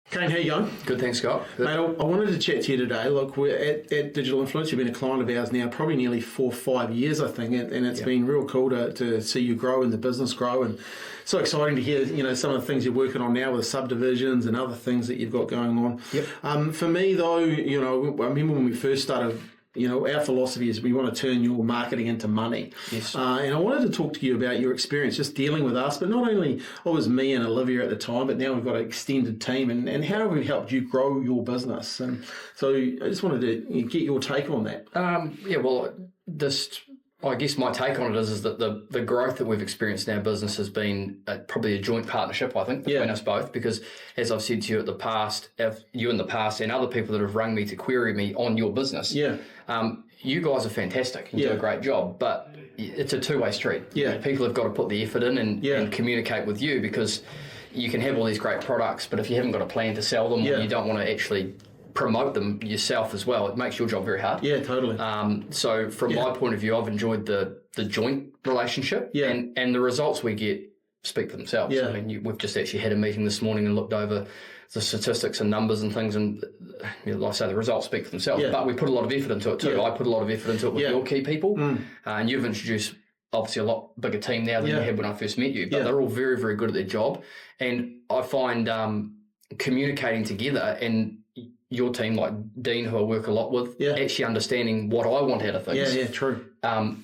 Kane, how you going? Good, thanks, Scott. Mate, I wanted to chat to you today. Look, we're at Digital Influence. You've been a client of ours now probably nearly 4 or 5 years, I think, and it's been real cool to see you grow and the business grow, and so exciting to hear, some of the things you're working on now with subdivisions and other things that you've got going on. Yep. For me, though, I remember when we first started, our philosophy is we want to turn your marketing into money. Yes. And I wanted to talk to you about your experience just dealing with us, but not only it was me and Olivia at the time, but now we've got an extended team, and how have we helped you grow your business? And so I just wanted to get your take on that. I guess my take on it is that the growth that we've experienced in our business has been probably a joint partnership, I think, between us both, because as I've said to you in the past, and other people that have rung me to query me on your business, you guys are fantastic and do a great job, but it's a two-way street. Yeah. People have got to put the effort in and communicate with you, because you can have all these great products, but if you haven't got a plan to sell them or you don't want to actually promote them yourself as well, it makes your job very hard. Yeah, totally. So from my point of view, I've enjoyed the joint relationship, and the results we get speak for themselves. Yeah. I mean, we've just actually had a meeting this morning and looked over the statistics and numbers and things, and like I say, the results speak for themselves. Yeah. But we put a lot of effort into it too. I put a lot of effort into it with your key people, and you've introduced obviously a lot bigger team now than you had when I first met you, but they're all very, very good at their job. And I find communicating together, and your team, like Dean, who I work a lot with, actually understanding what I want out of things, true,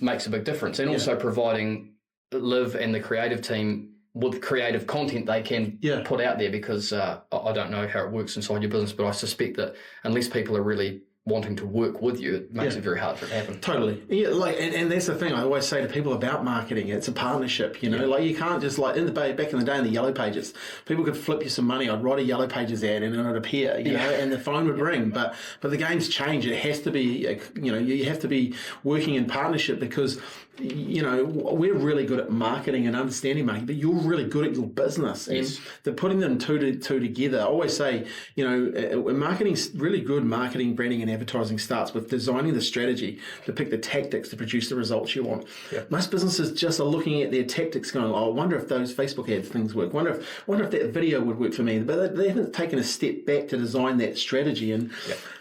makes a big difference. And also providing Liv and the creative team with creative content they can put out there, because I don't know how it works inside your business, but I suspect that unless people are really wanting to work with you, it makes it very hard for it to happen. Totally. Yeah, and that's the thing I always say to people about marketing. It's a partnership, like you can't just back in the day in the Yellow Pages, people could flip you some money. I'd write a Yellow Pages ad and it would appear, and the phone would ring. But the game's changed. It has to be, you have to be working in partnership, because we're really good at marketing and understanding marketing, but you're really good at your business. And they're putting them two together. I always say, marketing's really good. Marketing, branding, and advertising starts with designing the strategy to pick the tactics to produce the results you want. Yeah. Most businesses just are looking at their tactics going, I wonder if those Facebook ads things work. Wonder if that video would work for me. But they haven't taken a step back to design that strategy. And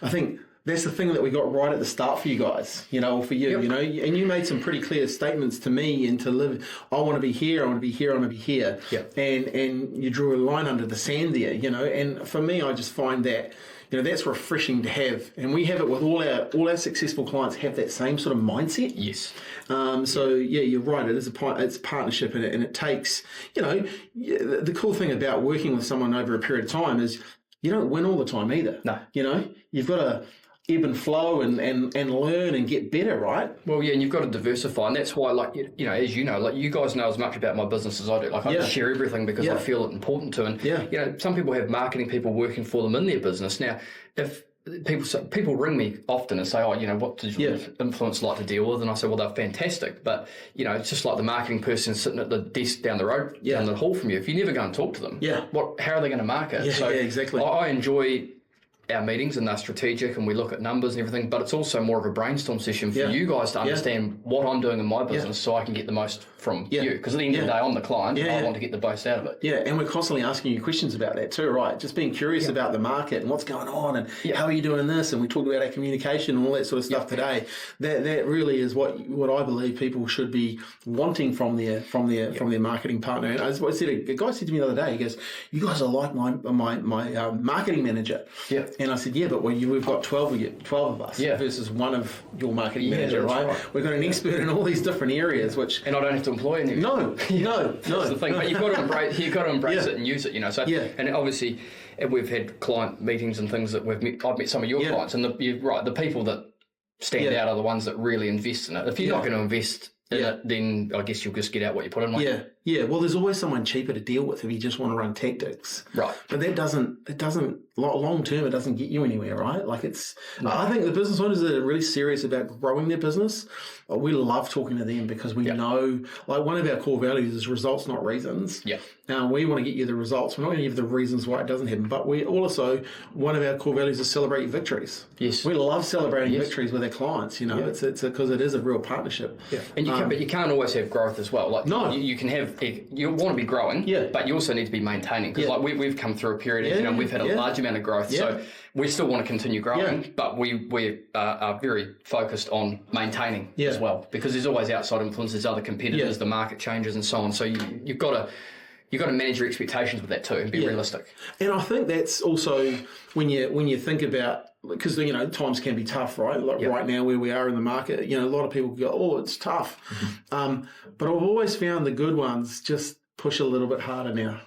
I think that's the thing that we got right at the start for you guys, or for you, and you made some pretty clear statements to me and to Liv. I want to be here, I want to be here, I want to be here. Yep. And you drew a line under the sand there, and for me, I just find that, that's refreshing to have. And we have it with all our successful clients have that same sort of mindset. Yes. So you're right. It's a partnership, and it takes, the cool thing about working with someone over a period of time is you don't win all the time either. No. You've got to ebb and flow and learn and get better, right? Well, and you've got to diversify, and that's why, as you guys know as much about my business as I do. I just share everything because I feel it important to. And some people have marketing people working for them in their business. Now, if people ring me often and say, what did your influence like to deal with? And I say, well, they're fantastic, but it's just like the marketing person sitting at the desk down the road, down the hall from you. If you never go and talk to them, how are they going to market? Exactly. I enjoy our meetings, and they're strategic, and we look at numbers and everything, but it's also more of a brainstorm session for you guys to understand what I'm doing in my business so I can get the most from you, because at the end of the day, I'm the client. I want to get the most out of it. And we're constantly asking you questions about that too, right? Just being curious about the market and what's going on, and how are you doing this, and we talked about our communication and all that sort of stuff today. That really is what I believe people should be wanting from their marketing partner. And as I said, a guy said to me the other day, he goes, "You guys are like my marketing manager." And I said, but we've got 12 of us versus one of your marketing manager, right? We've got an expert in all these different areas, and I don't have to employ any. No. That's the thing. But you've got to embrace it and use it, So and obviously, we've had client meetings and things that I've met some of your clients, and you're right. The people that stand out are the ones that really invest in it. If you're not going to invest in it, then I guess you'll just get out what you put in. Well, there's always someone cheaper to deal with if you just want to run tactics. Right. But that doesn't long term, it doesn't get you anywhere, right? I think the business owners that are really serious about growing their business, we love talking to them, because we know, one of our core values is results, not reasons. Yeah. Now, we want to get you the results. We're not going to give the reasons why it doesn't happen, but we also, one of our core values is celebrate your victories. Yes. We love celebrating victories with our clients, It's because it is a real partnership. Yeah. And you but you can't always have growth as well. Like no, you can have, you want to be growing, but you also need to be maintaining, because like we've come through a period of, we've had a large amount of growth, so we still want to continue growing, but we are very focused on maintaining as well, because there's always outside influences, other competitors, the market changes and so on. So you've got to manage your expectations with that too and be realistic. And I think that's also when you think about, because times can be tough, right? Like right now where we are in the market, a lot of people go, oh, it's tough. But I've always found the good ones just push a little bit harder now.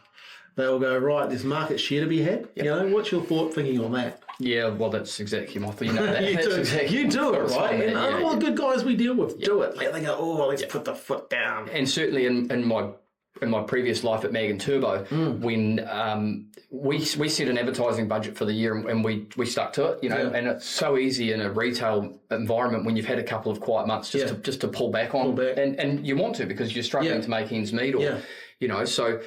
They'll go, right, there's market share to be had. What's your thinking on that? Yeah, well, that's exactly my thought. That. You do it, right? And all the good guys we deal with do it. They go, oh, let's put the foot down. And certainly in my previous life at Mag and Turbo, when we set an advertising budget for the year and we stuck to it, and it's so easy in a retail environment when you've had a couple of quiet months just to pull back on, and you want to, because you're struggling to make ends meet, or so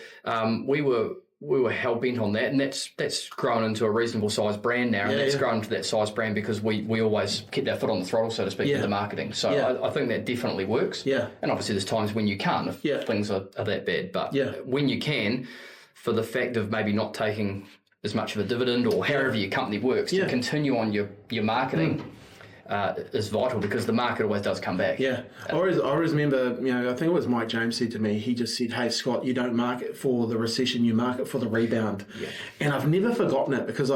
we were hell bent on that, and that's grown into a reasonable sized brand now, and that's grown to that size brand because we always kept our foot on the throttle, so to speak, with the marketing. So I think that definitely works. Yeah. And obviously there's times when you can't if things are that bad, but when you can, for the fact of maybe not taking as much of a dividend or however your company works, to continue on your marketing is vital, because the market always does come back. Yeah. I always remember, I think it was Mike James said to me, he just said, hey, Scott, you don't market for the recession, you market for the rebound. Yeah. And I've never forgotten it, because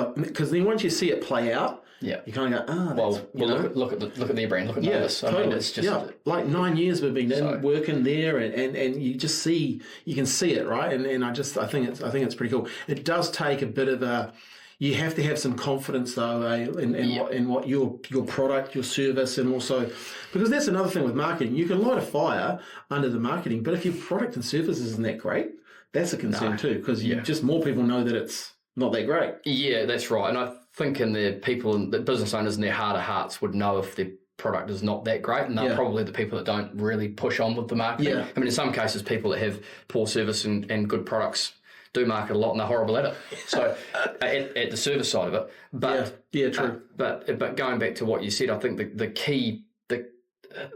then once you see it play out, you kind of go, look at their brand, look at Novus. Totally. I mean, it's just like 9 years we've been working there, and you just you can see it, right? And I think it's pretty cool. It does take a bit of you have to have some confidence, though, in what your product, your service, and also, because that's another thing with marketing. You can light a fire under the marketing, but if your product and service isn't that great, that's a concern too, because just more people know that it's not that great. Yeah, that's right. And I think the business owners in their heart of hearts would know if their product is not that great, and they're probably the people that don't really push on with the marketing. I mean, in some cases, people that have poor service and good products do market a lot, and they're horrible at it. So at the service side of it, but true. But going back to what you said, I think the key,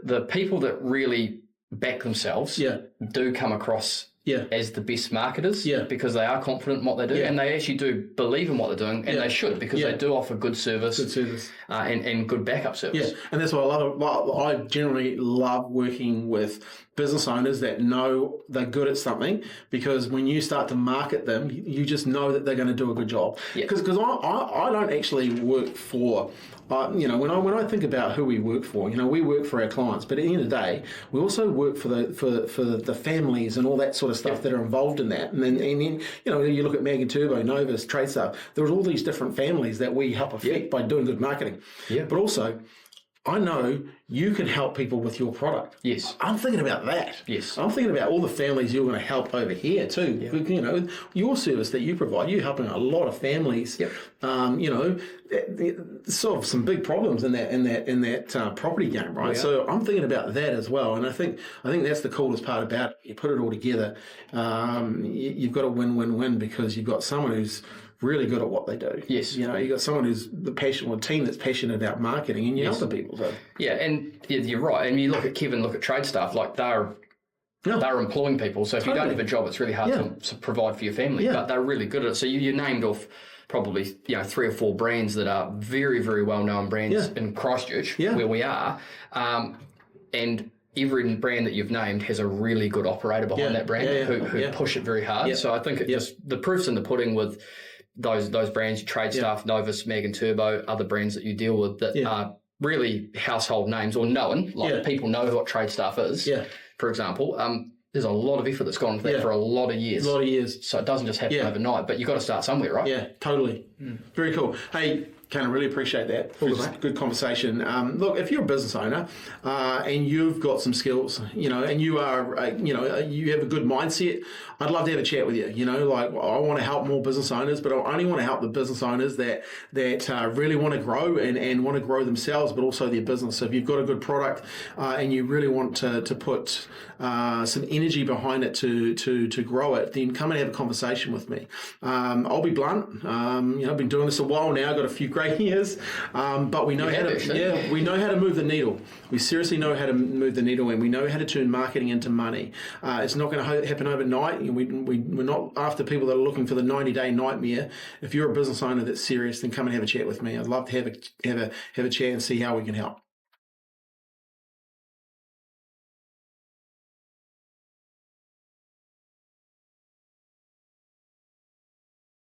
the people that really back themselves do come across as the best marketers, because they are confident in what they do, and they actually do believe in what they're doing, and they should, because they do offer good service, and good backup service. Yeah, and that's why I generally love working with business owners that know they're good at something, because when you start to market them, you just know that they're going to do a good job. Because I don't actually work for. When I think about who we work for, we work for our clients, but at the end of the day, we also work for the families and all that sort of stuff that are involved in that. And then you look at Mag and Turbo, Novus, Trade Stuff. There's all these different families that we help affect by doing good marketing. Yeah. But also, I know you can help people with your product. Yes. I'm thinking about that. Yes. I'm thinking about all the families you're going to help over here too. Yeah. Your service that you provide, you're helping a lot of families. Yep. Solve some big problems in that property game, right? Yeah. So I'm thinking about that as well, and I think that's the coolest part about it. You put it all together, you've got a win-win-win, because you've got someone who's really good at what they do. Yes. You got someone who's a team that's passionate about marketing, and you help the people. So. Yeah, and you're right. And you look at Kevin, look at Trade Staff, like they're employing people. So if you don't have a job, it's really hard to provide for your family. Yeah. But they're really good at it. So you named off probably 3 or 4 brands that are very, very well known brands in Christchurch, where we are, and every brand that you've named has a really good operator behind that brand who push it very hard. So I think the proof's in the pudding with those brands, Trade Staff, Novus, Mag and Turbo, other brands that you deal with that are really household names or known, people know what Trade Staff is, for example. There's a lot of effort that's gone into that for a lot of years. So it doesn't just happen overnight, but you've got to start somewhere, right? Yeah, totally. Very cool. Hey, Kane, I really appreciate that. Good conversation. Look, if you're a business owner and you've got some skills, and you are, you have a good mindset, I'd love to have a chat with you. I want to help more business owners, but I only want to help the business owners that really want to grow and want to grow themselves, but also their business. So if you've got a good product and you really want to put some energy behind it to grow it, then come and have a conversation with me. I'll be blunt. I've been doing this a while now. I've got a few grey hairs, but we know we know how to move the needle. We seriously know how to move the needle, and we know how to turn marketing into money. It's not going to happen overnight. We're not after people that are looking for the 90-day nightmare. If you're a business owner that's serious, then come and have a chat with me. I'd love to have a chat and see how we can help.